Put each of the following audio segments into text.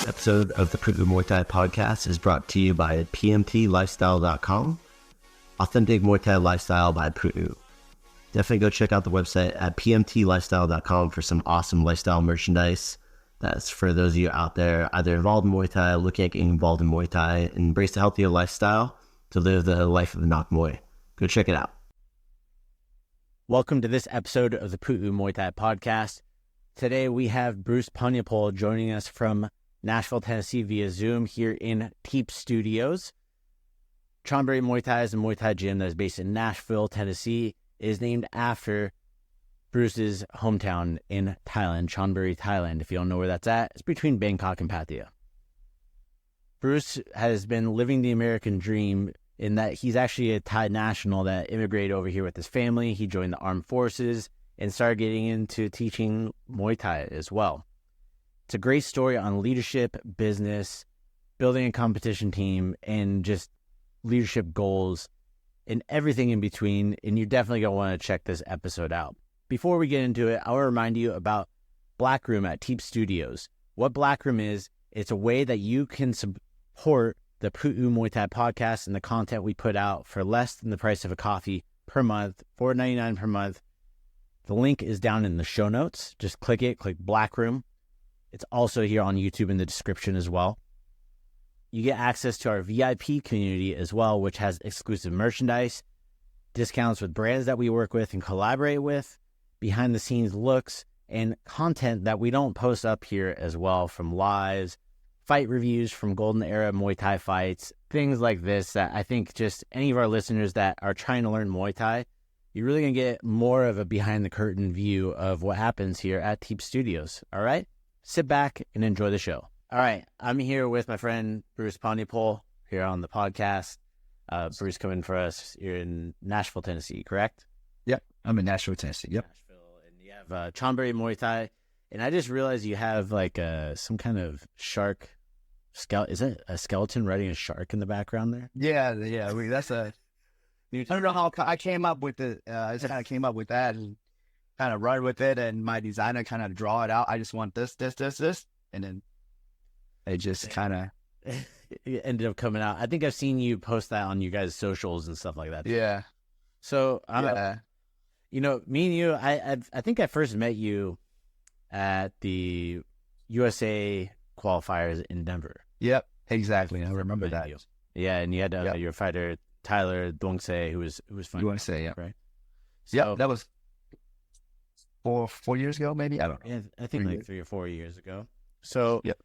Episode of the Pu'u Muay Thai Podcast is brought to you by pmtlifestyle.com, authentic Muay Thai lifestyle by Pu'u. Definitely go check out the website at pmtlifestyle.com for some awesome lifestyle merchandise. That's for those of you out there either involved in Muay Thai, looking at getting involved in Muay Thai, and embrace a healthier lifestyle to live the life of the Nak Muay. Go check it out. Welcome to this episode of the Pu'u Muay Thai Podcast. Today we have Bruce Panyapol joining us from Nashville, Tennessee via Zoom here in Teep Studios. Chonburi Muay Thai is a Muay Thai gym that is based in Nashville, Tennessee. It is named after Bruce's hometown in Thailand, Chonburi, Thailand. If you don't know where that's at, it's between Bangkok and Pattaya. Bruce has been living the American dream in that he's actually a Thai national that immigrated over here with his family. He joined the armed forces and started getting into teaching Muay Thai as well. It's a great story on leadership, business, building a competition team, and just leadership goals and everything in between. And you're definitely going to want to check this episode out. Before we get into it, I want to remind you about Black Room at Teep Studios. What Black Room is, it's a way that you can support the Pu'u Muay Thai Podcast and the content we put out for less than the price of a coffee per month, $4.99 per month. The link is down in the show notes. Just click it, click Black Room. It's also here on YouTube in the description as well. You get access to our VIP community as well, which has exclusive merchandise, discounts with brands that we work with and collaborate with, behind the scenes looks, and content that we don't post up here as well, from lives, fight reviews from Golden Era Muay Thai fights, things like this that I think just any of our listeners that are trying to learn Muay Thai, you're really going to get more of a behind the curtain view of what happens here at Teep Studios. All right? Sit back and enjoy the show. All right. I'm here with my friend Bruce Panyapol here on the podcast. Bruce coming for us here in Nashville, Tennessee, correct? Yep. I'm in Nashville, Tennessee. Yep. Nashville. And you have Chonburi Muay Thai. And I just realized you have like some kind of shark skeleton. Is it a skeleton riding a shark in the background there? Yeah. That's a... I don't know how I came up with it. I just kind of came up with that and kind of run with it. And my designer kind of draw it out. I just want this. And then it just kind of... It ended up coming out. I think I've seen you post that on you guys' socials and stuff like that. Yeah. So, you know, me and you, I think I first met you at the USA qualifiers in Denver. Yep, exactly. I remember that. Yeah, and you had your fighter, Tyler Dongse, who was fun. USA, yeah. Right? So, yeah, that was four years ago, maybe? I don't know. Yeah, I think like 3 or 4 years ago. So, yep.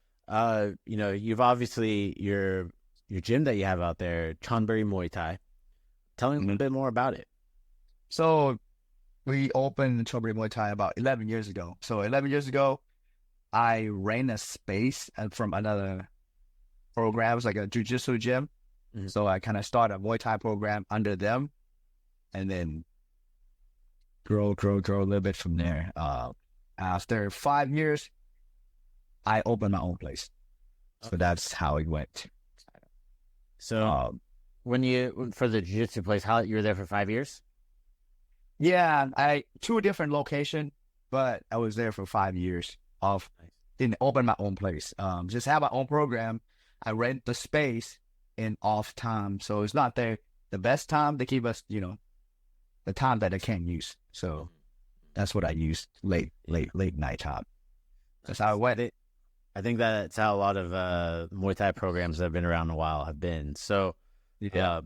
You know, you've obviously, your gym that you have out there, Chonburi Muay Thai. Tell me a little bit more about it. So, we opened Chonburi Muay Thai about 11 years ago. So, 11 years ago, I ran a space from another program. It was like a jiu-jitsu gym. Mm-hmm. So, I kind of started a Muay Thai program under them and then grow a little bit from there. After 5 years, I opened my own place. So that's how it went. So for the jiu-jitsu place, how you were there for 5 years? Yeah, 2 different locations, but I was there for 5 years. Didn't open my own place. Just have my own program. I rent the space in off time. So it's not the best time to keep us, the time that I can't use. So that's what I used late night time. That's how I went. I think that's how a lot of Muay Thai programs that have been around a while have been. So, now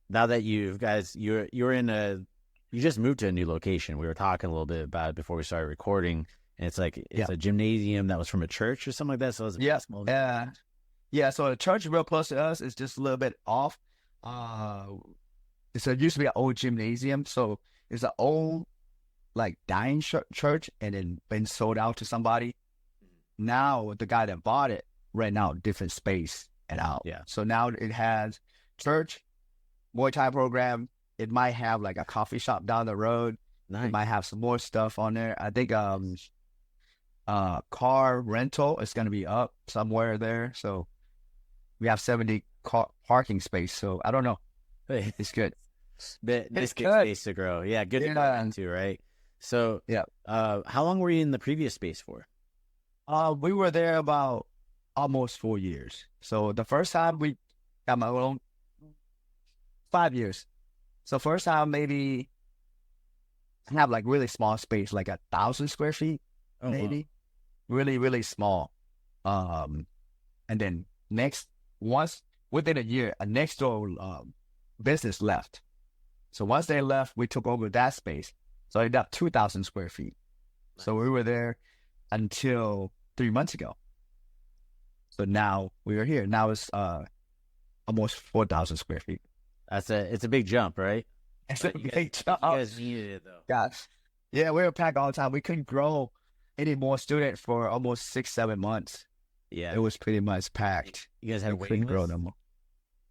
that you just moved to a new location. We were talking a little bit about it before we started recording, and it's like a gymnasium that was from a church or something like that. So it was small. So the church real close to us is just a little bit off. It used to be an old gymnasium, so it's an old dying church, and then been sold out to somebody. Now the guy that bought it rent out different space and out. Yeah. So now it has church, Muay Thai program. It might have like a coffee shop down the road, We Nice. might have some more stuff on there. I think car rental is gonna be up somewhere there. So we have 70 car parking space. So I don't know. Hey, It's good. this It's gets good. space to grow. Yeah, good to Yeah. grow into, right? So, Yeah. how long were you in the previous space for? We were there about almost 4 years. So the first time we got my own 5 years. So first time maybe have like really small space, like 1,000 square feet, Oh, wow. maybe. Really, really small. And then once within a year, a next door business left. So once they left, we took over that space. So it got 2,000 square feet. So we were there until 3 months ago. So now we are here. Now it's almost 4,000 square feet. It's a big jump, right? It's a But you big You job. guys needed it though. Gosh. Yeah, we were packed all the time. We couldn't grow any more students for almost 6-7 months. Yeah. It was pretty much packed. You guys had a We waiting couldn't grow list? no more.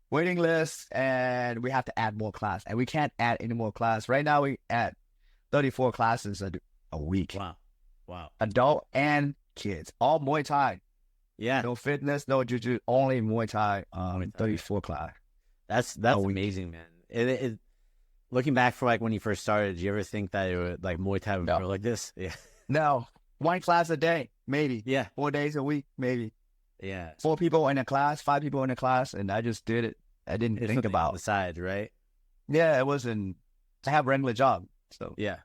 Waiting list, and we have to add more class. And we can't add any more class. Right now, we add 34 classes a week. Wow. Adult and kids. All Muay Thai. Yeah, No fitness, no jiu-jitsu, only Muay Thai. Muay Thai. 34 class. that's week. amazing, man. Looking back for like when you first started, did you ever think that it would like Muay Thai would No. grow like this? Yeah. No, one class a day, maybe. Yeah. 4 days a week, maybe. Yeah. 4 people in a class, 5 people in a class, and I just did it. I didn't It's think something on about. the side, right? Yeah, it wasn't. I have a regular job, so Yeah.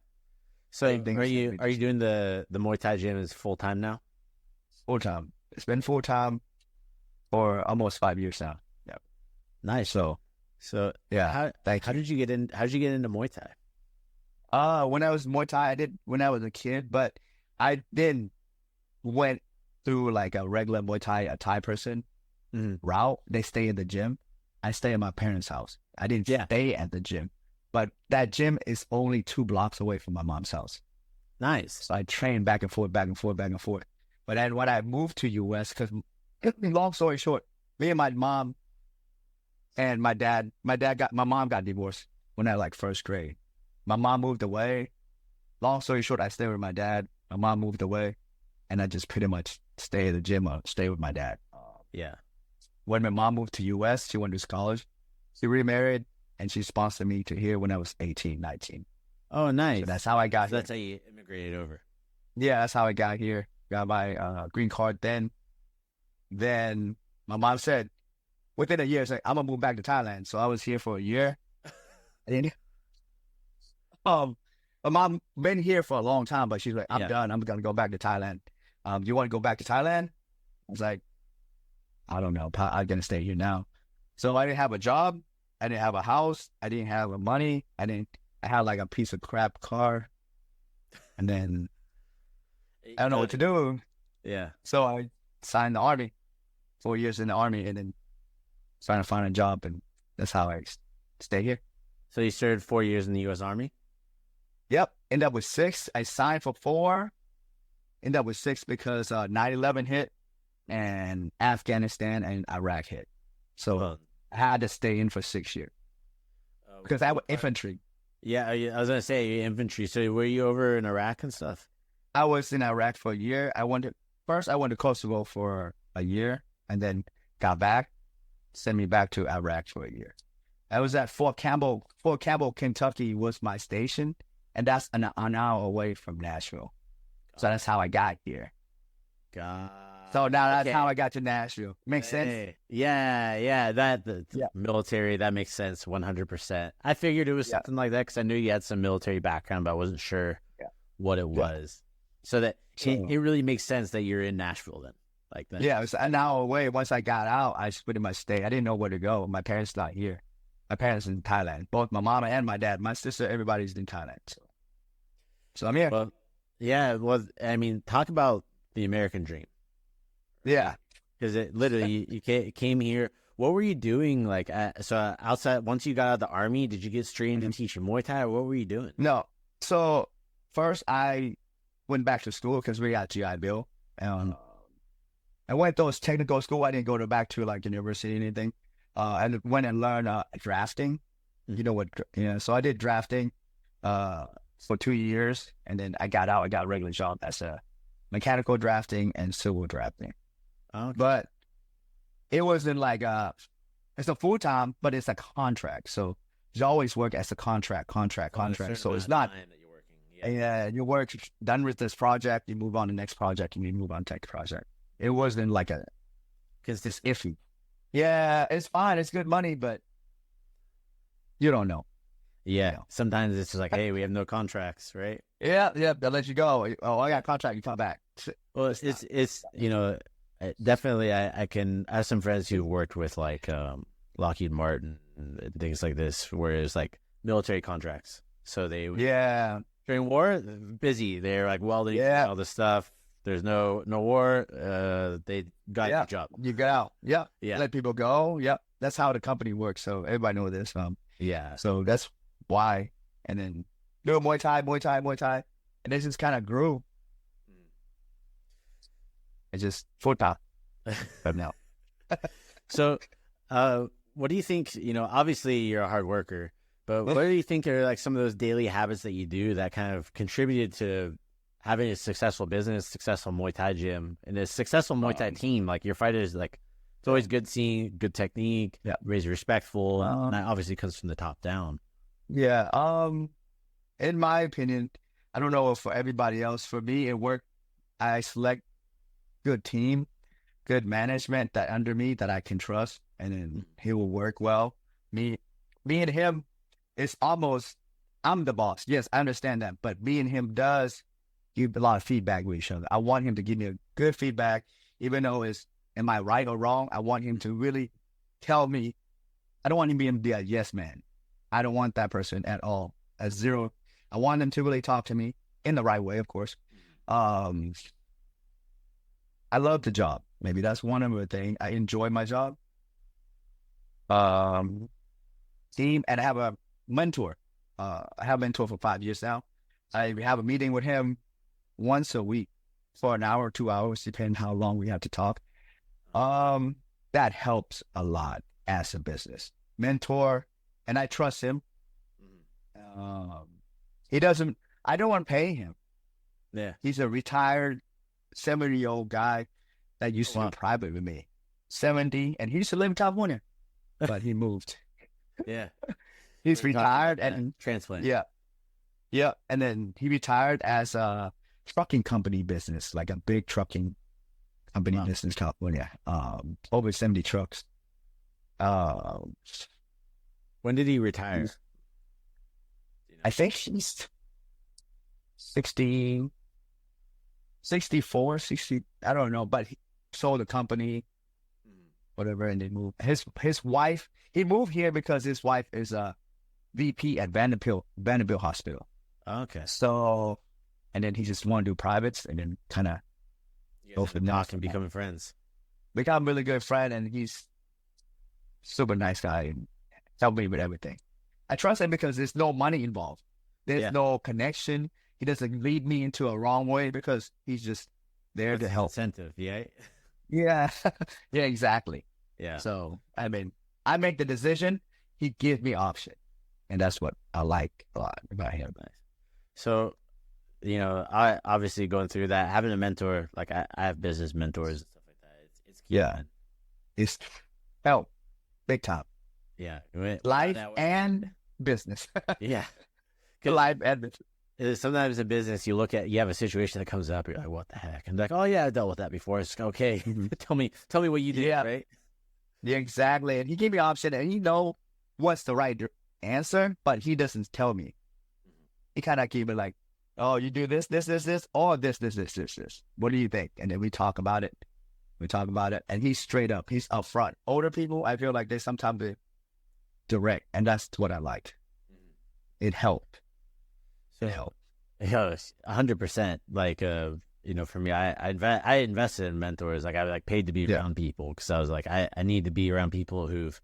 So Same thing, are same you thing. doing the Muay Thai gym is full time now? full time. It's been full time for almost 5 years now. Yeah. Nice. So So yeah. how Thank you. did you get in? How did you get into Muay Thai? When I was Muay Thai, I did when I was a kid, but I then went through like a regular Muay Thai, a Thai person Mhm. route. They stay in the gym. I stay at my parents' house. I didn't Yeah. stay at the gym, but that gym is only 2 blocks away from my mom's house. Nice. So I trained back and forth, back and forth, back and forth. But then when I moved to US, because long story short, me and my mom and my mom got divorced when I like first grade. My mom moved away. Long story short, I stayed with my dad. My mom moved away, and I just pretty much stay at the gym or stay with my dad. Yeah. When my mom moved to US, she went to college. She remarried, and she sponsored me to here when I was 18, 19. Oh, nice. So that's how I got So here. that's how you immigrated over. Yeah, that's how I got here. Got my green card then. Then my mom said, within a year, it's like, I'm gonna move back to Thailand. So I was here for a year. And my mom been here for a long time, but she's like, I'm Yeah. done. I'm gonna go back to Thailand. You want to go back to Thailand? I was like, I don't know. I'm gonna stay here now. So I didn't have a job. I didn't have a house. I didn't have money. I had like a piece of crap car. And then I don't know what to do. Yeah. So I signed the army, 4 years in the army, and then trying to find a job, and that's how I stay here. So you served 4 years in the U.S. Army. Yep, end up with 6. I signed for 4, end up with 6 because 9/11 hit, and Afghanistan and Iraq hit. So Well, I had to stay in for 6 years because I was infantry. Yeah, I was gonna say you're infantry. So were you over in Iraq and stuff? I was in Iraq for a year. I went to Kosovo for a year, and then got back, sent me back to Iraq for a year. I was at Fort Campbell. Fort Campbell, Kentucky was my station, and that's an hour away from Nashville. So that's how I got here. God. So now that's Okay. how I got to Nashville. Makes sense? Hey, yeah. The Yeah. military, that makes sense 100%. I figured it was Yeah. something like that because I knew you had some military background, but I wasn't sure Yeah. what it was. So that So- it really makes sense that you're in Nashville then. Like that. Yeah, it was an hour away. Once I got out, I just pretty much stayed. I didn't know where to go. My parents not here. My parents in Thailand. Both my mama and my dad. My sister, everybody's in Thailand. So I'm here. Well, yeah. Well, I mean, talk about the American dream. Yeah. Because it literally, you came here. What were you doing? Like, so outside, once you got out of the army, did you get straight into teaching Muay Thai, or what were you doing? No. So first I went back to school because we got GI Bill. I went to those technical school. I didn't go back to like university or anything. I went and learned drafting. You know what? Yeah. So I did drafting. for 2 years, and then I got out. I got a regular job as a mechanical drafting and civil drafting. Okay. But it wasn't like it's a full time, but it's a contract. So you always work as a contract. So it's not. That you're working. Yeah, you work done with this project, you move on to the next project, and you move on to the next project. It wasn't like Because it's iffy. Yeah, it's fine. It's good money, but you don't know. yeah, sometimes it's just like, hey, we have no contracts, right? Yeah, they'll let you go. Oh, I got a contract. You come back. Well, it's definitely I have some friends who worked with like Lockheed Martin and things like this, where it's like military contracts. So they during war busy. They're like welding all this stuff. There's no war. They got your job. You get out. Yeah. Yeah. Let people go. Yep. That's how the company works. So everybody knows this. Yeah. So that's why. And then do Muay Thai. And this just kind of grew. It's just full time. But now. So, what do you think? Obviously you're a hard worker, but what do you think are like some of those daily habits that you do that kind of contributed to having a successful business, successful Muay Thai gym, and a successful Muay Thai team? Like your fighters, like it's always good seeing good technique, raise respectful, and that obviously comes from the top down. Yeah. In my opinion, I don't know if for everybody else. For me, it worked. I select good team, good management that under me that I can trust, and then he will work well. Me and him, it's almost I'm the boss. Yes, I understand that, but me and him does give a lot of feedback with each other. I want him to give me a good feedback, even though it's am I right or wrong. I want him to really tell me. I don't want him to be a yes man. I don't want that person at all. At zero. I want them to really talk to me in the right way, of course. I love the job. Maybe that's one of the things. I enjoy my job. Team, and I have a mentor. I have a mentor for 5 years now. I have a meeting with him once a week for an hour, 2 hours, depending how long we have to talk. That helps a lot as a business mentor, and I trust him. He doesn't. I don't want to pay him. Yeah, he's a retired 70-year-old guy that used to be private with me. 70, and he used to live in California, but he moved. Yeah, he's retired and transplant. Yeah, and then he retired as a trucking company business, like a big trucking company business in California. Over 70 trucks. When did he retire? I think he's 60, 64, 60. I don't know, but he sold the company, whatever, and they moved. His wife, he moved here because his wife is a VP at Vanderbilt Hospital. Okay. So, and then he just want to do privates, and then kind of go for the knock and becoming friends. Become a really good friend, and he's super nice guy and help me with everything. I trust him because there's no money involved. There's no connection. He doesn't lead me into a wrong way because he's just there to help. Incentive, yeah. Yeah. Yeah, exactly. Yeah. So, I mean, I make the decision. He gives me option. And that's what I like a lot about him. Nice. So, I obviously going through that, having a mentor, like I have business mentors and stuff like that. It's key. Yeah. Man. It's help. Big time. Yeah. Life and business. Yeah. Life and business. Sometimes in business, you have a situation that comes up, you're like, what the heck? And like, oh yeah, I dealt with that before. It's okay. Tell me what you did, right? Yeah, exactly. And he gave me option, and he know what's the right answer, but he doesn't tell me. He kind of keep it like, oh, you do this, or this. What do you think? And then we talk about it. And he's straight up. He's upfront. Older people, I feel like they sometimes be direct, and that's what I like. It helped. So, 100%. Like, for me, I invested in mentors. Like, I paid to be around people because I was like, I need to be around people who've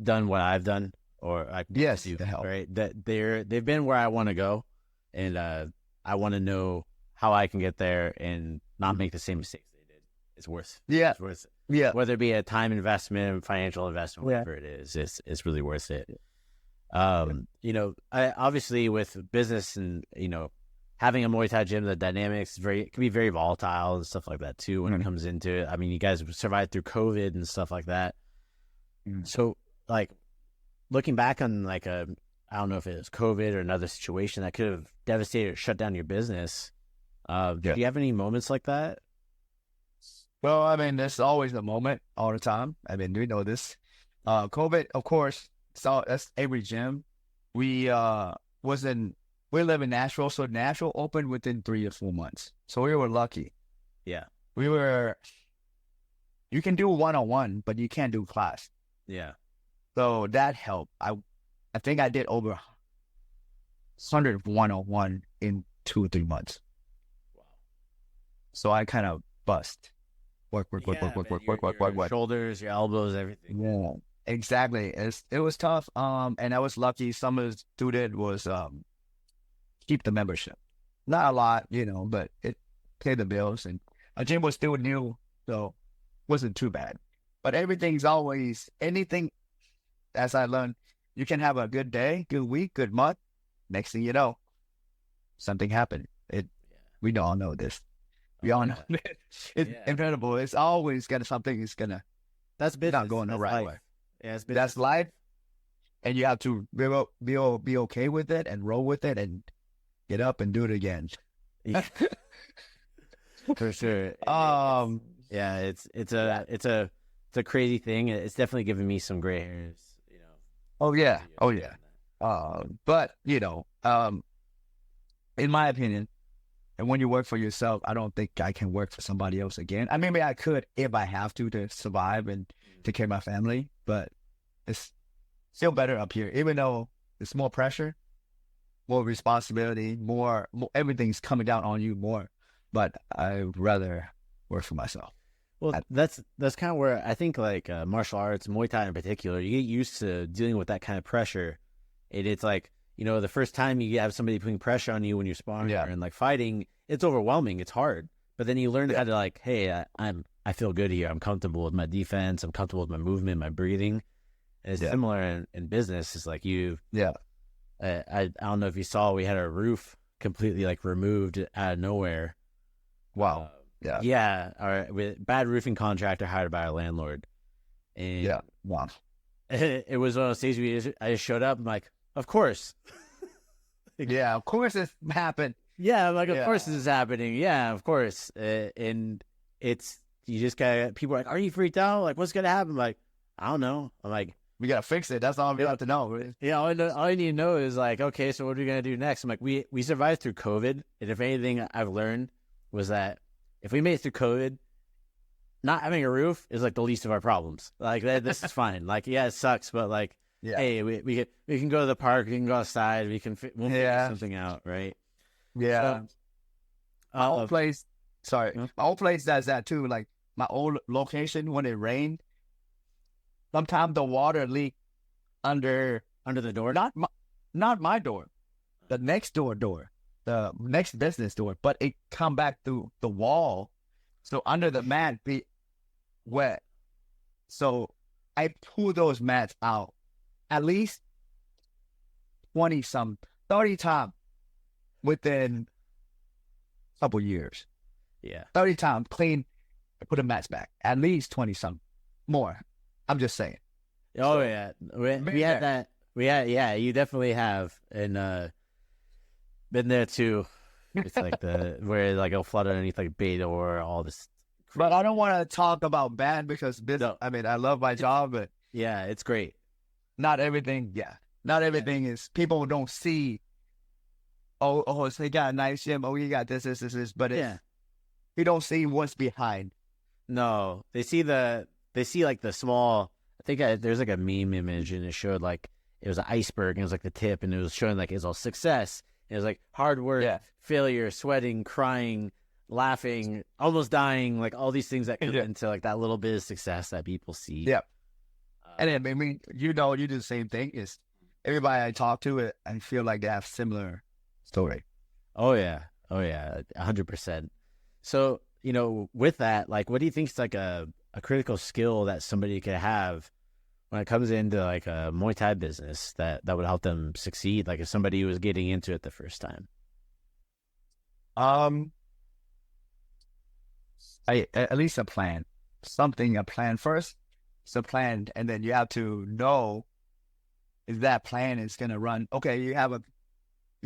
done what I've done, or to help. Right? That they've been where I want to go, and I want to know how I can get there and not make the same mistakes they did. It's worth. It's worth it. Yeah. Whether it be a time investment, financial investment, whatever it is, it's really worth it. Obviously with business and, having a Muay Thai gym, the dynamics can be very volatile and stuff like that too when it comes into it. I mean, you guys survived through COVID and stuff like that. So like looking back on like I don't know if it was COVID or another situation that could have devastated or shut down your business. Do you have any moments like that? Well, I mean, there's always a moment all the time. I mean, we know this. COVID, of course, so that's every gym. We live in Nashville, so Nashville opened within 3 to 4 months. So we were lucky. Yeah. You can do one-on-one, but you can't do class. Yeah. So that helped. I think I did over 100 one-on-one in 2 or 3 months. Wow. So I kind of bust. Work. Your shoulders, your elbows, everything. Yeah, exactly. It was tough. And I was lucky. Some of the student was keep the membership. Not a lot, but it paid the bills. And our gym was still new, so wasn't too bad. But everything's always anything. As I learned, you can have a good day, good week, good month. Next thing you know, something happened. We all know this. We all know it. It's incredible. It's always something is gonna. That's business. Not going the right life. way. Yeah, it's business. That's life, and you have to be okay with it and roll with it and get up and do it again. Yeah. For sure. It's a crazy thing. It's definitely giving me some gray hairs. Oh yeah. But in my opinion. And when you work for yourself, I don't think I can work for somebody else again. I mean, maybe I could if I have to survive and take care of my family, but it's still better up here, even though it's more pressure, more responsibility, more everything's coming down on you more. But I'd rather work for myself. Well, that's kind of where I think like martial arts, Muay Thai in particular, you get used to dealing with that kind of pressure. It's like, the first time you have somebody putting pressure on you when you're sparring and like fighting, it's overwhelming. It's hard. But then you learn how to like, hey, I feel good here. I'm comfortable with my defense. I'm comfortable with my movement, my breathing. And it's similar in business. It's like I don't know if you saw, we had our roof completely like removed out of nowhere. Wow. Our bad roofing contractor hired by our landlord. And wow. It was one of those days I just showed up. I'm like, of course. Yeah, of course this happened. Yeah, I'm like, of course this is happening. Yeah, of course. And it's, you just gotta, people are like, are you freaked out? Like, what's gonna happen? I'm like, I don't know. I'm like, we gotta fix it. That's all we have to know. Yeah, all I need to know is like, okay, so what are we gonna do next? I'm like, we survived through COVID. And if anything I've learned was that if we made it through COVID, not having a roof is like the least of our problems. Like this is fine. Like, yeah, it sucks, but like, hey, we can go to the park, we can go outside, we'll figure something out, right? Yeah. So, my old place does that too. Like my old location, when it rained, sometimes the water leak under the door. Not my door, the next door, the next business door, but it come back through the wall, so under the mat be wet. So I pull those mats out at least 30 times within a couple years. Yeah. 30 times clean, put the mats back. At least 20 some more. I'm just saying. Oh, yeah. We had that. You definitely have. And been there too. It's like where like it'll flood underneath like beta or all this. But I don't want to talk about bad because I mean, I love my job, but yeah, it's great. Not everything is, people don't see, so he got a nice gym, he got this, but you don't see what's behind. No, they see like the small, I think there's like a meme image and it showed like, it was an iceberg and it was like the tip and it was showing like it's all success. It was like hard work, failure, sweating, crying, laughing, almost dying, like all these things that come into like that little bit of success that people see. Yeah. And then, I mean, you do the same thing. Is everybody I talk to, I feel like they have similar story. Oh yeah, 100%. So with that, like, what do you think is like a critical skill that somebody could have when it comes into like a Muay Thai business that would help them succeed? Like if somebody was getting into it the first time. At least a plan. A plan first. It's a plan, and then you have to know if that plan is gonna run. Okay, you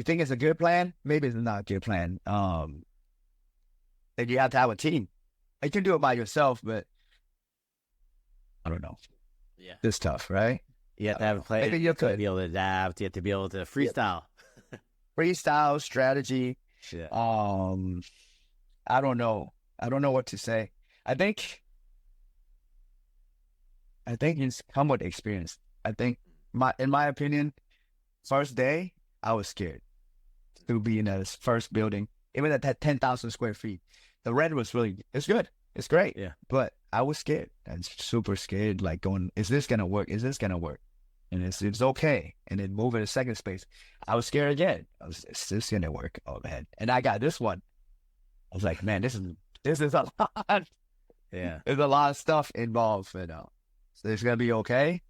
think it's a good plan? Maybe it's not a good plan. Then you have to have a team. You can do it by yourself, but I don't know. Yeah. It's tough, right? You have to have a plan. Maybe you could be able to adapt. You have to be able to freestyle. freestyle strategy. Yeah. I don't know. I don't know what to say. I think it's come with experience. I think in my opinion, first day I was scared to be in this first building, even at that 10,000 square feet. The rent was it's good. It's great. Yeah. But I was scared. I'm super scared, like going, is this going to work? Is this going to work? And it's okay. And then move in the second space. I was scared again. Is this going to work? Oh, man. And I got this one. I was like, man, this is a lot. Yeah. There's a lot of stuff involved, So it's going to be okay.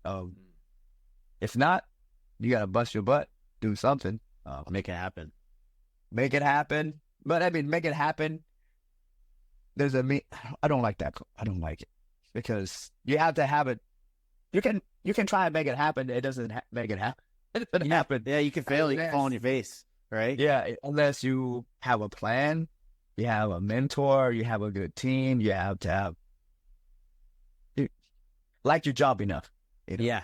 If not, you got to bust your butt, do something. Make it happen. Make it happen. But I mean, make it happen. I don't like that. I don't like it because you have to have it. You can try and make it happen. It doesn't make it happen. It doesn't happen. Yeah, you can fail. You can fall on your face, right? Yeah, unless you have a plan, you have a mentor, you have a good team. You have to have like your job enough. Yeah,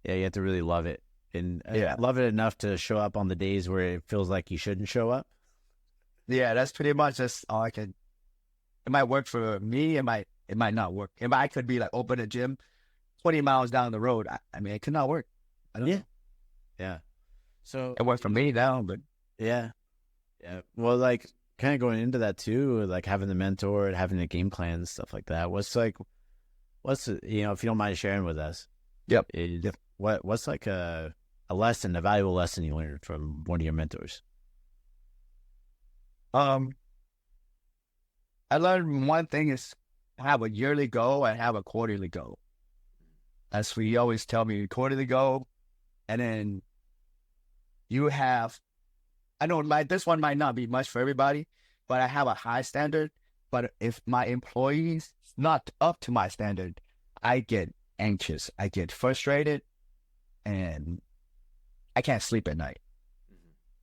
you have to really love it and Yeah. love it enough to show up on the days where it feels like you shouldn't show up. Yeah, that's pretty much just all I can. It might work for me. It might not work. I could be like open a gym 20 miles down the road. I mean, it could not work. I don't know. Yeah. So It worked for me now, but yeah. Well, like kind of going into that too, like having the mentor and having the game plan and stuff like that. What's if you don't mind sharing with us? Yep. What's like a valuable lesson you learned from one of your mentors? I learned one thing is have a yearly goal and have a quarterly goal. That's what he always tell me, quarterly goal. And then you have, I know this one might not be much for everybody, but I have a high standard. But if my employees not up to my standard, I get anxious. I get frustrated and I can't sleep at night.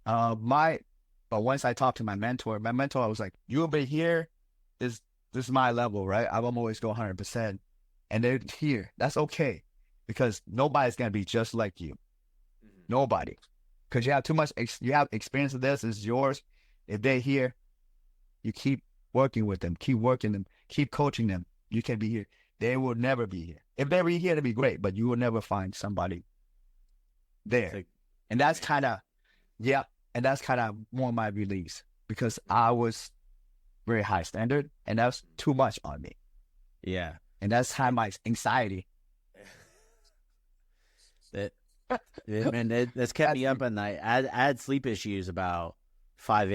But once I talked to my mentor was like, you'll be here. This is my level, right? I'm always go 100%. And they're here. That's okay. Because nobody's going to be just like you. Nobody. Because you have too much, you have experience of this. It's yours. If they're here, you keep working with them. Keep working them. Keep coaching them. You can be here. They will never be here. If they were here, it'd be great. But you will never find somebody there. And that's kind of, and that's kind of more my release. Because I was very high standard, and that's too much on me. Yeah. And that's how my anxiety. That's kept me up at night. I had sleep issues about 5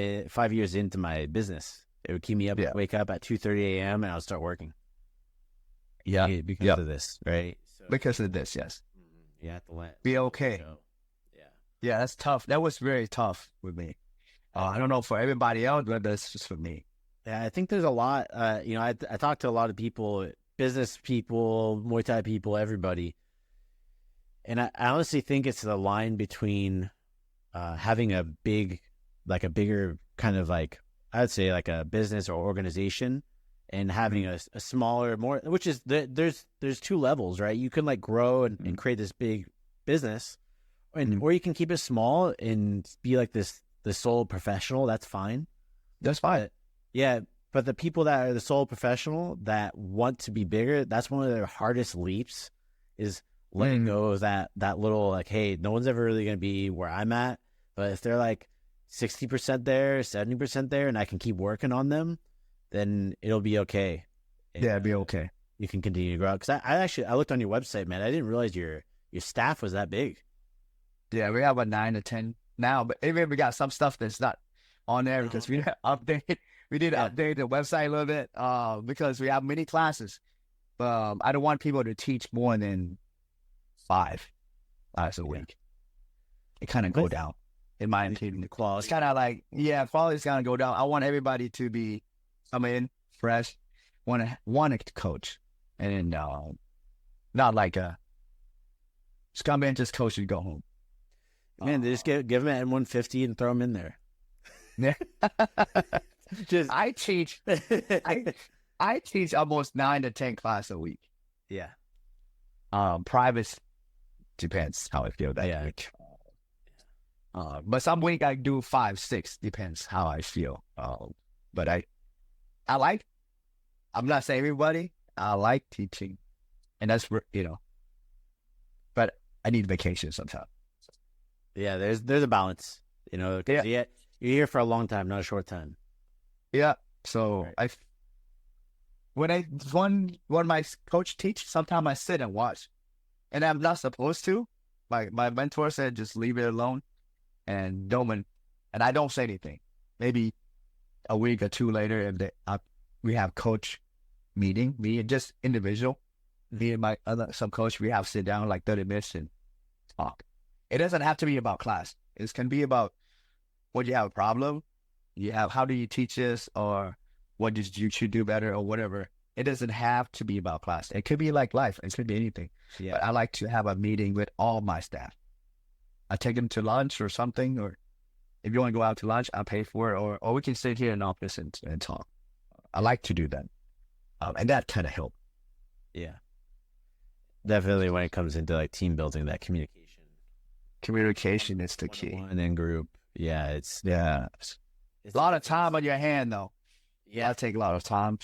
years into my business. It would keep me up, wake up at 2:30 a.m. and I would start working. Yeah. Because of this, right? So, because of this, yes. You have to be okay. Go. Yeah, that's tough. That was very tough with me. I don't know for everybody else, but that's just for me. Yeah, I think there's a lot. I talked to a lot of people, business people, Muay Thai people, everybody. And I honestly think it's the line between having a bigger kind of like, I would say like a business or organization and having a smaller, more, which is, there's two levels, right? You can like grow and create this big business or you can keep it small and be like the sole professional. That's fine. That's fine. Yeah. But the people that are the sole professional that want to be bigger, that's one of their hardest leaps is letting go of that little like, hey, no one's ever really going to be where I'm at. But if they're like 60% there, 70% there, and I can keep working on them, then it'll be okay. Yeah, it'll be okay. You can continue to grow. Because I looked on your website, man. I didn't realize your staff was that big. Yeah, we have about 9 to 10 now, but even we got some stuff that's not on there because we didn't update. We did update the website a little bit because we have many classes. I don't want people to teach more than 5 hours a week. It kind of go down, in my opinion. The quality. It's kind of like, quality's gonna go down. I want everybody to be come in fresh, want to coach, and not like just come in, just coach and go home. Man, they just give them an N150 and throw them in there. Yeah. Just I teach almost 9 to 10 classes a week. Yeah. Private depends how I feel that week. But some week I do 5, 6, depends how I feel. But I like, I'm not saying everybody, I like teaching, and that's, but I need vacation sometimes. Yeah, there's a balance, 'cause you're here for a long time, not a short time. Yeah. So right. when my coach teach, sometimes I sit and watch, and I'm not supposed to. My mentor said just leave it alone, and I don't say anything. Maybe a week or two later, if we have coach meeting, me and just individual, me and my some coach, we have sit down like 30 minutes and talk. It doesn't have to be about class. It can be about what you have a problem. How do you teach this, or what you should do better, or whatever. It doesn't have to be about class. It could be like life. It could be anything. Yeah. But I like to have a meeting with all my staff. I take them to lunch or something, or if you want to go out to lunch, I'll pay for it, or we can sit here in the office and talk. I like to do that. And that kind of helps. Yeah. Definitely when it comes into like team building, that communication. Communication is the key. And then group. Yeah, it's a lot of time on your hand, though. Yeah, I take a lot of time.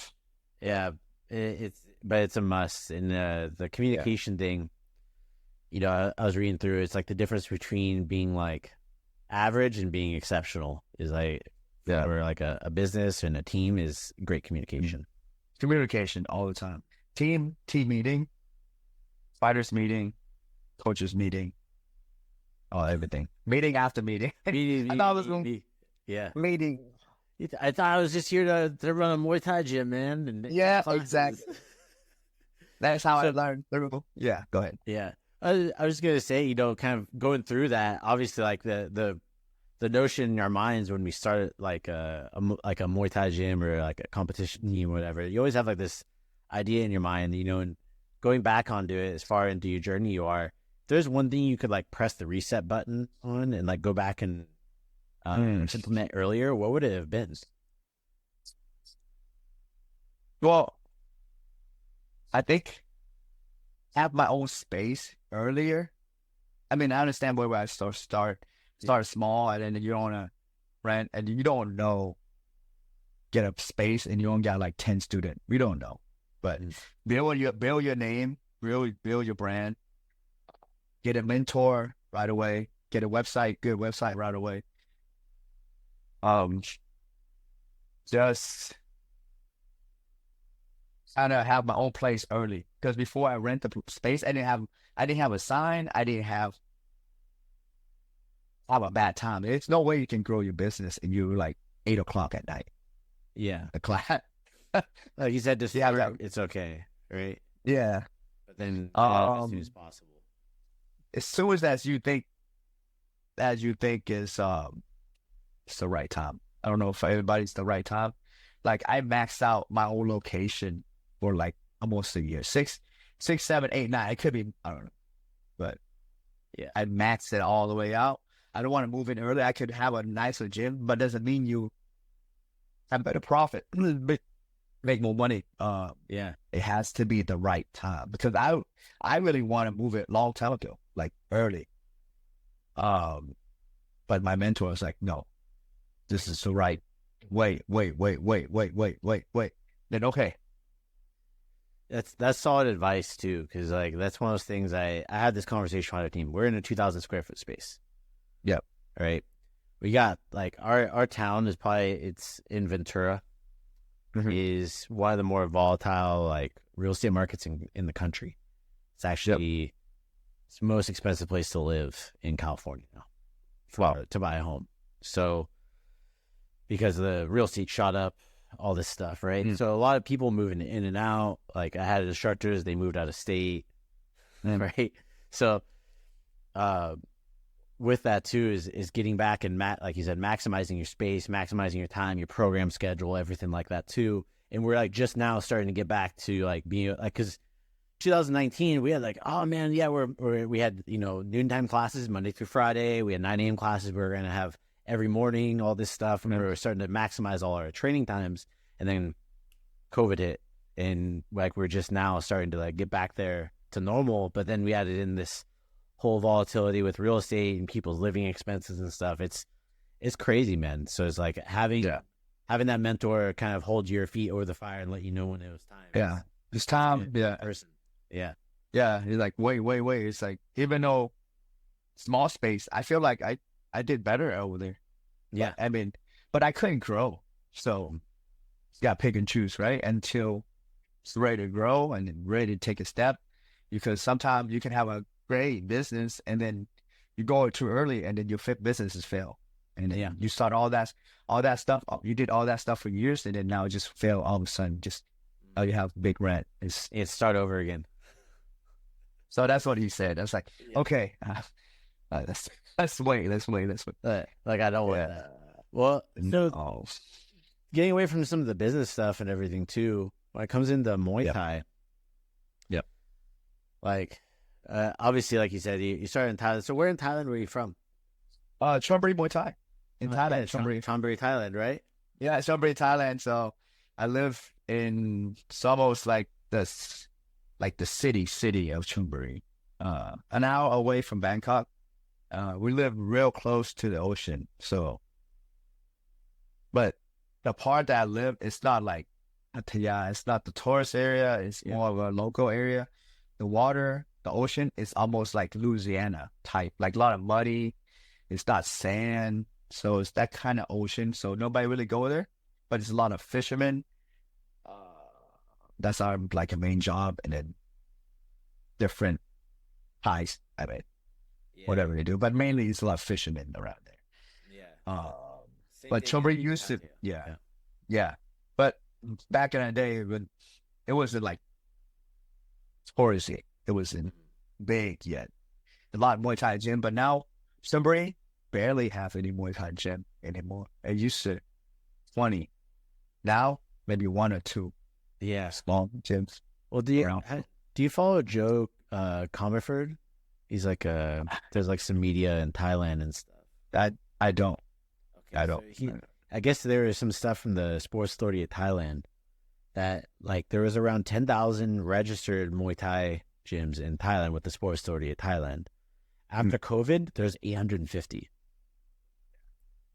Yeah, but it's a must. And the communication thing, I was reading through. It's like the difference between being like average and being exceptional is like for like a business and a team is great communication. Communication all the time. Team meeting, fighters meeting, coaches meeting. Oh, everything. Meeting after meeting. I thought it was going to be meeting. I thought I was just here to run a Muay Thai gym, man. And exactly. That's how I learned. Yeah, go ahead. Yeah. I was just going to say, kind of going through that, obviously like the notion in our minds when we started like a Muay Thai gym or like a competition team or whatever, you always have like this idea in your mind, and going back onto it as far into your journey you are, there's one thing you could like press the reset button on and like go back and implement earlier, what would it have been? Well, I think have my own space earlier. I mean, I understand where I start small, and then you don't want to rent, and you don't know, get a space, and you only got like 10 students. We don't know, but build your name, build your brand, get a mentor right away, get a good website right away. Just kind of have my own place early, because before I rent the space, I didn't have a sign. I didn't have a bad time. There's no way you can grow your business and you're like 8 o'clock at night. Yeah, the class. Like you said, just it's okay, right? Yeah, but then as soon as possible. As soon as you think is it's the right time. I don't know if everybody's the right time. Like I maxed out my own location for like almost a year. 6, 7, 8, 9. It could be, I don't know. But yeah, I maxed it all the way out. I don't want to move in early. I could have a nicer gym, but doesn't mean you have better profit, make more money. It has to be the right time, because I really want to move it long time ago, like early. But my mentor was like, no, this is the right. Wait. Then okay. That's solid advice too, because like that's one of those things. I had this conversation with our team. We're in a 2,000 square foot space. Yep. Right. We got like our town is it's in Ventura, is one of the more volatile like real estate markets in the country. It's actually it's the most expensive place to live in California now, to buy a home. So because the real estate shot up, all this stuff, right? So a lot of people moving in and out. Like I had instructors, they moved out of state, right? So, with that too is getting back and like you said, maximizing your space, maximizing your time, your program schedule, everything like that too. And we're like just now starting to get back to like being like, because 2019 we had like, oh man, yeah, we had, you know, noontime classes Monday through Friday. We had 9 a.m. classes. We were gonna have every morning, all this stuff, and we were starting to maximize all our training times. And then COVID hit, and like we're just now starting to like get back there to normal. But then we added in this whole volatility with real estate and people's living expenses and stuff. It's crazy, man. So it's like having that mentor kind of hold your feet over the fire and let you know when it was time. Yeah, it's time. Yeah, person. Yeah. He's like, wait. It's like, even though small space, I feel like I did better over there. Yeah. But, I mean, but I couldn't grow. So you got to pick and choose, right? Until it's ready to grow and ready to take a step. Because sometimes you can have a great business and then you go too early and then your businesses fail. And then you start all that stuff. You did all that stuff for years and then now it just fail all of a sudden. Just now you have big rent. It's start over again. So that's what he said. I was like, okay, let's wait. Like I don't want that. Well, so getting away from some of the business stuff and everything too, when it comes into Muay Thai, like obviously, like you said, you started in Thailand. So where in Thailand were you from? Chonburi Muay Thai in Thailand. Chonburi, Thailand, right? Yeah, Chonburi, Thailand. So I live in, it's almost like the city of Chonburi, an hour away from Bangkok. We live real close to the ocean. So, but the part that I live, it's not like Pattaya. It's not the tourist area. It's more of a local area. The water, the ocean is almost like Louisiana type, like a lot of muddy. It's not sand. So it's that kind of ocean. So nobody really go there, but it's a lot of fishermen. That's our like a main job, and then different ties. I mean, whatever they do, but mainly it's a lot of fishermen around there. Yeah. But Chonburi used to, yeah. But back in the day, when it wasn't like touristy, it wasn't big yet. A lot of Muay Thai gym, but now Chonburi barely have any Muay Thai gym anymore. It used to 20. Now maybe 1 or 2. Yeah, small gyms. Well, do you follow Joe Comerford? He's like there's like some media in Thailand and stuff. I don't. Okay, I don't. So I guess there is some stuff from the Sports Authority of Thailand that like there was around 10,000 registered Muay Thai gyms in Thailand with the Sports Authority of Thailand. After COVID, there's 850.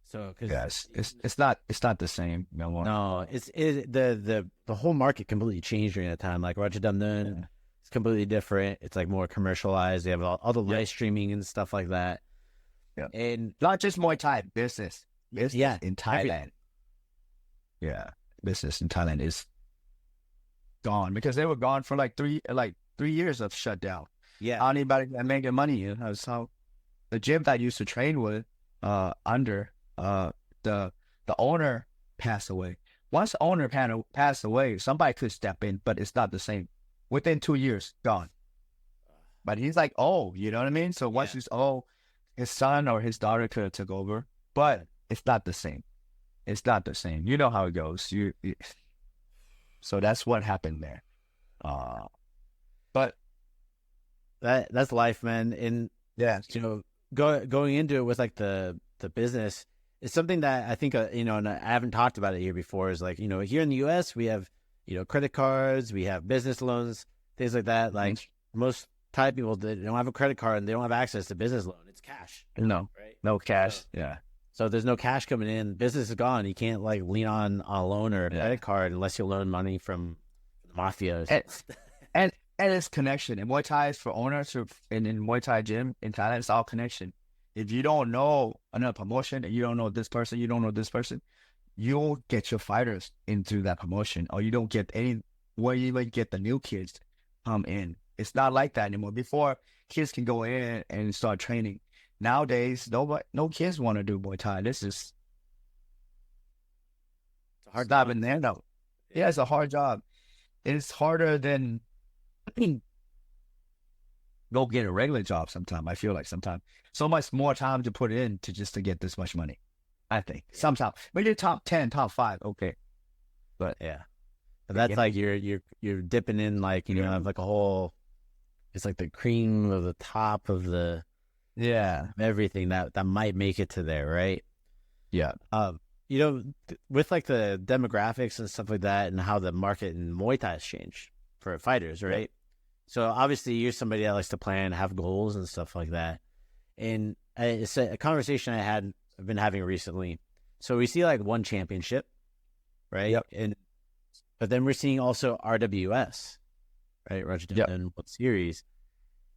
So, yes, it's not the same no more. No, the whole market completely changed during that time. Like Rajadamnern, it's completely different. It's like more commercialized. They have all the live streaming and stuff like that. Yeah, and not just Muay Thai business. Yeah, in Thailand. Business in Thailand is gone because they were gone for like 3 years of shutdown. Yeah, anybody that making money. You know, so the gym that I used to train with, the owner passed away. Once the owner passed away, somebody could step in, but it's not the same. Within 2 years, gone. But he's like, you know what I mean? So once he's his son or his daughter could have took over, but it's not the same. It's not the same. You know how it goes. So that's what happened there. But that's life, man. And you know, going into it with like the business, it's something that I think you know, and I haven't talked about it here before. Is like, you know, here in the U.S. we have, you know, credit cards, we have business loans, things like that. Like most Thai people, they don't have a credit card and they don't have access to business loan. It's cash. No, right? No cash. So there's no cash coming in. Business is gone. You can't like lean on a loan or a credit card unless you loan money from the mafia. Or and it's connection. And Muay Thai is for owners in Muay Thai gym in Thailand. It's all connection. If you don't know another promotion and you don't know this person, you'll get your fighters into that promotion, or you don't get where you even get the new kids come in. It's not like that anymore. Before, kids can go in and start training. Nowadays, no kids want to do Muay Thai. This is it's a hard job in there though. Yeah, it's a hard job. It's harder than go get a regular job sometime. I feel like sometimes so much more time to put in to get this much money. I think sometimes maybe top 10, top 5, okay, but yeah. But that's like you're dipping in like have like a whole. It's like the cream of the top of the everything that might make it to there, right? Yeah. With like the demographics and stuff like that, and how the market in Muay Thai has changed for fighters, right? Yeah. So obviously you're somebody that likes to plan, have goals and stuff like that. And it's a conversation I've been having recently. So we see like one championship, right? Yep. But then we're seeing also RWS, right? Roger Demnon World Series.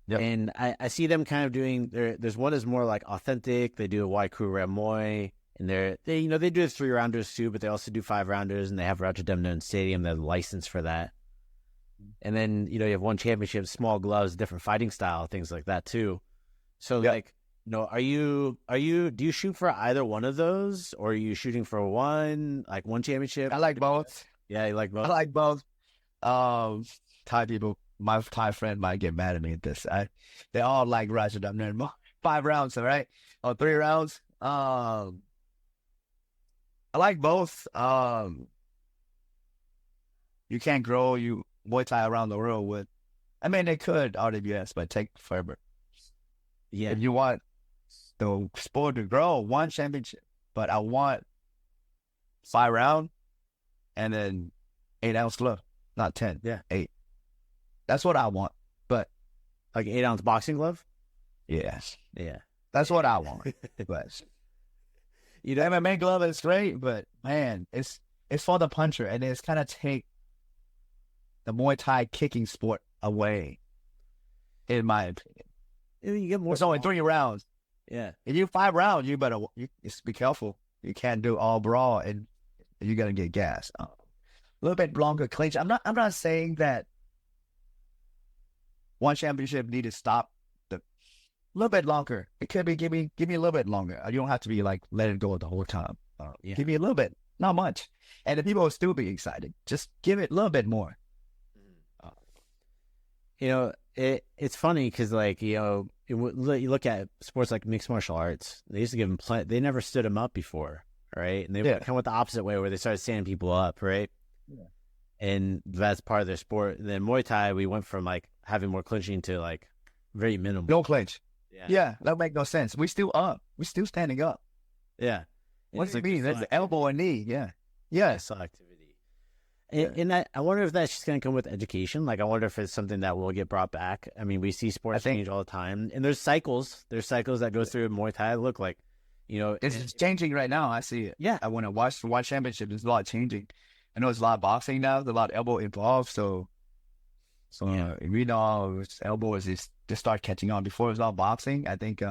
Yep. And I see them kind of doing there's one is more like authentic. They do a wide crew Ram Muay, and they do the 3-rounders too, but they also do 5-rounders, and they have Roger Demnon Stadium, they're licensed for that. And then you have one championship, small gloves, different fighting style, things like that too. So like, do you shoot for either one of those, or are you shooting for one championship? I like both. Yeah, you like both. I like both. Thai people, my Thai friend might get mad at me at this. They all like Roger Demnon 5 rounds, all right, or 3 rounds. I like both. You can't grow Muay Thai around the world with. I mean, they could RWS, but take forever. Yeah. If you want the sport to grow, one championship, but I want 5 round and then 8-ounce glove, not 10. Yeah, 8. That's what I want. But like 8-ounce boxing glove. Yes. Yeah. That's what I want. But MMA glove is great, but man, it's for the puncher, and it's kind of take the Muay Thai kicking sport away, in my opinion. You get more. It's only 3 rounds. Yeah. If you 5 rounds, you better just be careful. You can't do all brawl, and you're gonna get gas. A little bit longer clinch. I'm not saying that one championship need to stop. A little bit longer. It could be give me a little bit longer. You don't have to be like let it go the whole time. Give me a little bit, not much, and the people will still be excited. Just give it a little bit more. It's funny because like you look at sports like mixed martial arts. They used to give them they never stood them up before, right? And they kind of went the opposite way where they started standing people up, right? Yeah. And that's part of their sport. And then Muay Thai, we went from like having more clinching to like very minimal. No clinch. Yeah, that make no sense. We still up. We still standing up. Yeah. What do you mean? That's the elbow and knee. Yeah. Muscle activity. And I wonder if that's just going to come with education. Like, I wonder if it's something that will get brought back. I mean, we see sports change all the time, and there's cycles. There's cycles that go through Muay Thai. Look like, it's changing right now. I see it. Yeah. I want to watch the championship. There's a lot changing. I know there's a lot of boxing now. There's a lot of elbow involved. So we know elbow is just start catching on. Before it was all boxing. I think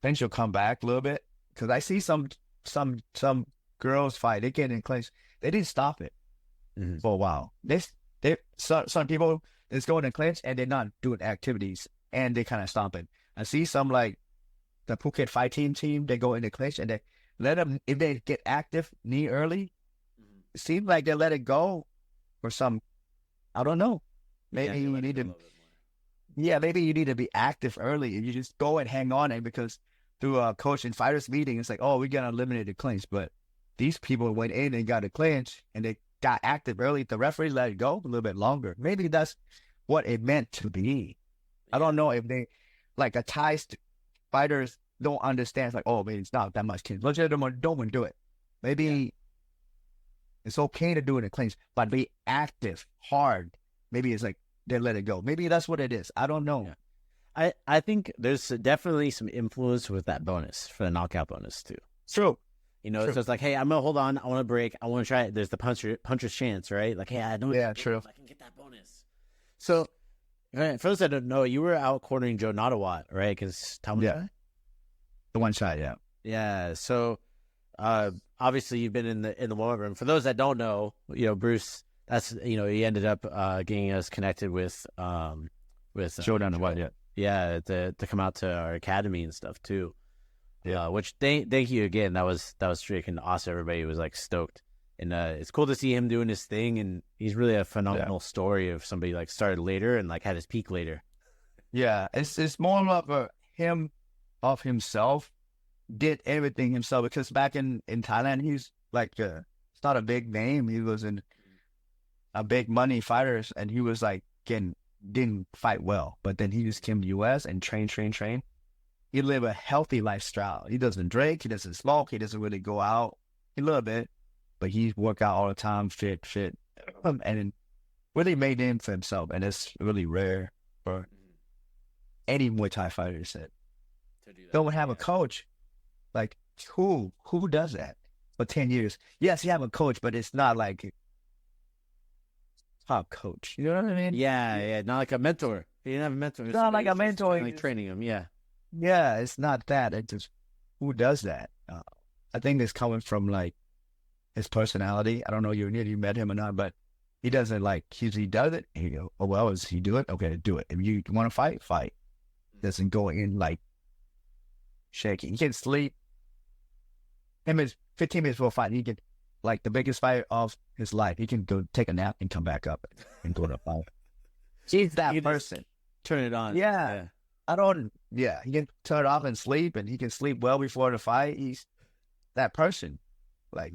clinch will come back a little bit, because I see some girls fight. They get in clinch. They didn't stop it. Mm-hmm. For a while. Some people is going to clinch and they're not doing activities, and they kind of stop it. I see some like the Phuket fight team, they go into clinch and they let them, if they get active knee early, it seems like they let it go for some, I don't know. Maybe you need to, maybe you need to be active early, and you just go and hang on it, because through a coach and fighters meeting, it's like, oh, we got to eliminate the clinch. But these people went in and got a clinch and they got active early. The referee let it go a little bit longer. Maybe that's what it meant to be. I don't know if they, like a Thai fighters don't understand. It's like, oh, maybe it's not that much clinch. Let's don't do it. Maybe it's okay to do it in clinch, but be active, hard. Maybe it's like they let it go. Maybe that's what it is. I don't know. Yeah. I think there's definitely some influence with that bonus, for the knockout bonus too. True. So it's like, hey, I'm going to hold on. I want to break. I want to try it. There's the puncher's chance, right? Like, hey, I don't know true. If I can get that bonus. So, for those that don't know, you were out cornering Joe Nottawat, right? Because the one shot, yeah. Yeah. So, obviously, you've been in the warm room. For those that don't know, Bruce, that's, he ended up getting us connected with Joe Nottawat, yeah, to come out to our academy and stuff, too. Yeah, which thank you again. That was freaking awesome. Everybody was like stoked, and it's cool to see him doing his thing. And he's really a phenomenal story of somebody like started later and like had his peak later. Yeah, it's more of a him of himself, did everything himself, because back in Thailand, he's like it's not a big name. He was in a big money fighters, and he was like didn't fight well, but then he just came to US and train. He live a healthy lifestyle. He doesn't drink, he doesn't smoke, he doesn't really go out a little bit, but he work out all the time, fit, and really made name for himself, and it's really rare for any Muay Thai fighters that don't have a coach. Like who does that for 10 years? Yes, you have a coach, but it's not like top coach. You know what I mean? Yeah, not like a mentor. He didn't have a mentor. It's not like a mentor. Like training him. Yeah, it's not that. It just, who does that? I think it's coming from like his personality. I don't know you met him or not, but he doesn't like, he does it. And you go, oh, well, does he do it? Okay, do it. If you want to fight. Doesn't go in like shaking. He can sleep 10 minutes, 15 minutes before a fight. He can, like the biggest fight of his life, he can go take a nap and come back up and go to a fight. He's that person. Turn it on. Yeah. He can turn it off and sleep, and he can sleep well before the fight. He's that person. Like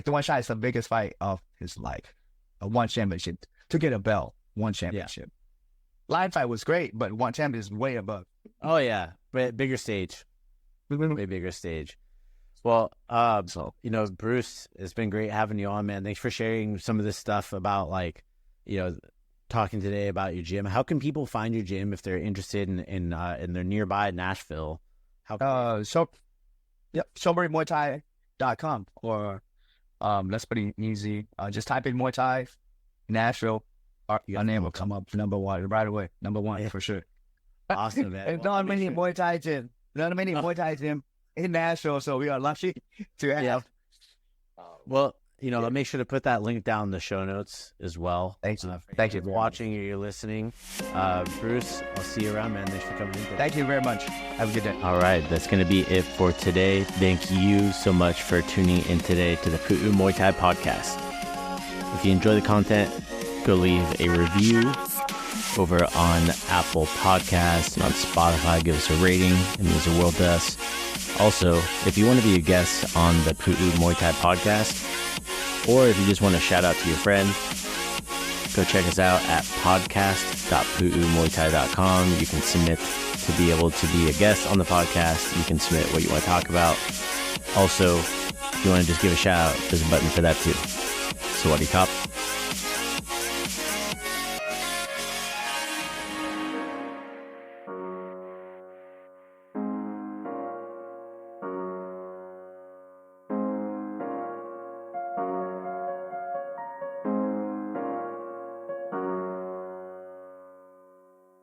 the one shot is the biggest fight of his life. One championship. To get a belt, one championship. Yeah. Line fight was great, but one champion is way above. Oh yeah, bigger stage. Way bigger stage. Well, Bruce, it's been great having you on, man. Thanks for sharing some of this stuff about talking today about your gym. How can people find your gym if they're interested in they're nearby Nashville? Chonburi or that's pretty easy. Just type in Muay Thai Nashville. Our name will come up number one right away. Number one for sure. Awesome, man. There's not many Muay Thai gym. Not many Muay Thai gym in Nashville, so we are lucky to have. Yeah. Well, I'll make sure to put that link down in the show notes as well. Thank you. Thank you for watching or you're listening. Bruce, I'll see you around, man. Thanks for coming in today. Thank you very much. Have a good day. All right. That's going to be it for today. Thank you so much for tuning in today to the Pu'u Muay Thai Podcast. If you enjoy the content, go leave a review over on Apple Podcasts and on Spotify. Give us a rating. It means the world to us. Also, if you want to be a guest on the Pu'u Muay Thai Podcast, or if you just want to shout out to your friend, go check us out at podcast.pu'umuaythai.com. You can submit to be able to be a guest on the podcast. You can submit what you want to talk about. Also, if you want to just give a shout out, there's a button for that too. Sawadee Kop.